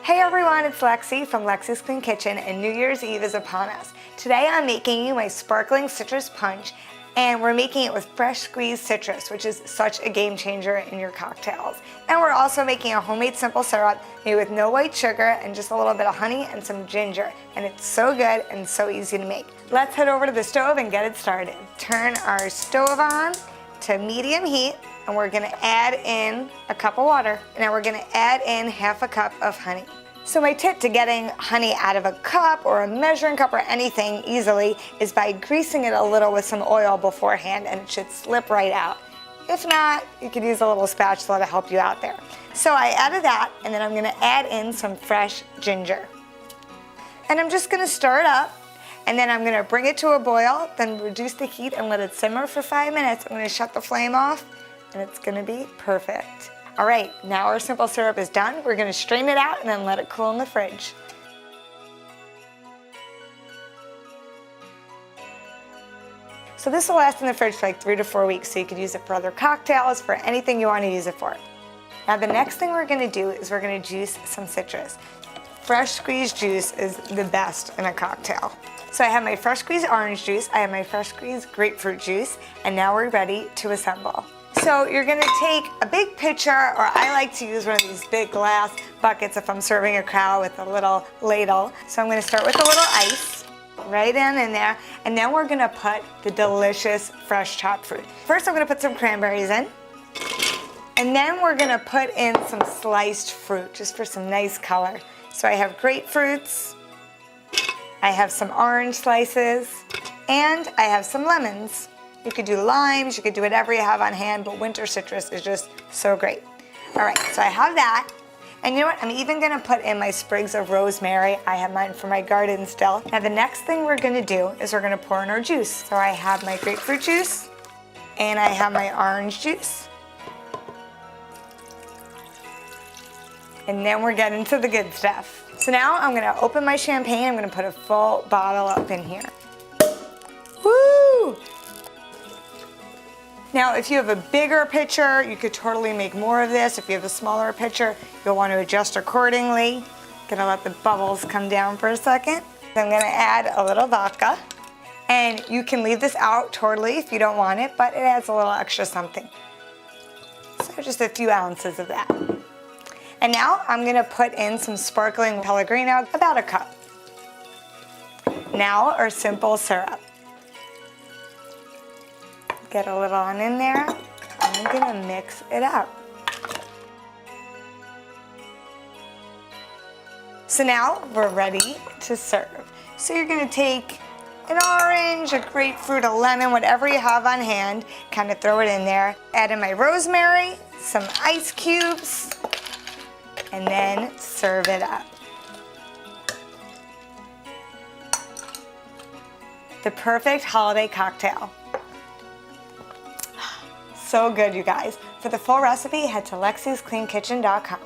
Hey everyone, it's Lexi from Lexi's Clean Kitchen, and New Year's Eve is upon us. Today I'm making you my sparkling citrus punch, and we're making it with fresh squeezed citrus, which is such a game changer in your cocktails. And we're also making a homemade simple syrup made with no white sugar and just a little bit of honey and some ginger. And it's so good and so easy to make. Let's head over to the stove and get it started. Turn our stove on to medium heat, and we're gonna add in a cup of water. Now we're gonna add in half a cup of honey. So my tip to getting honey out of a cup or a measuring cup or anything easily is by greasing it a little with some oil beforehand, and it should slip right out. If not, you could use a little spatula to help you out there. So I added that, and then I'm gonna add in some fresh ginger. And I'm just gonna stir it up, and then I'm gonna bring it to a boil, then reduce the heat and let it simmer for 5 minutes. I'm gonna shut the flame off, and it's gonna be perfect. All right, now our simple syrup is done. We're gonna strain it out and then let it cool in the fridge. So this will last in the fridge for like 3 to 4 weeks, so you could use it for other cocktails, for anything you wanna use it for. Now the next thing we're gonna do is we're gonna juice some citrus. Fresh squeezed juice is the best in a cocktail. So I have my fresh squeezed orange juice, I have my fresh squeezed grapefruit juice, and now we're ready to assemble. So you're gonna take a big pitcher, or I like to use one of these big glass buckets if I'm serving a crowd with a little ladle. So I'm gonna start with a little ice, right in there, and then we're gonna put the delicious fresh chopped fruit. First I'm gonna put some cranberries in, and then we're gonna put in some sliced fruit, just for some nice color. So I have grapefruits, I have some orange slices, and I have some lemons. You could do limes, you could do whatever you have on hand, but winter citrus is just so great. All right, so I have that. And you know what? I'm even gonna put in my sprigs of rosemary. I have mine from my garden still. Now the next thing we're gonna do is we're gonna pour in our juice. So I have my grapefruit juice, and I have my orange juice. And then we're getting to the good stuff. So now I'm gonna open my champagne. I'm gonna put a full bottle up in here. Woo! Now, if you have a bigger pitcher, you could totally make more of this. If you have a smaller pitcher, you'll want to adjust accordingly. Gonna let the bubbles come down for a second. I'm gonna add a little vodka. And you can leave this out totally if you don't want it, but it adds a little extra something. So just a few ounces of that. And now I'm gonna put in some sparkling Pellegrino, about a cup. Now our simple syrup. Get a little on in there, and I'm gonna mix it up. So now we're ready to serve. So you're gonna take an orange, a grapefruit, a lemon, whatever you have on hand, kind of throw it in there. Add in my rosemary, some ice cubes, and then serve it up. The perfect holiday cocktail. So good, you guys. For the full recipe, head to lexiscleankitchen.com.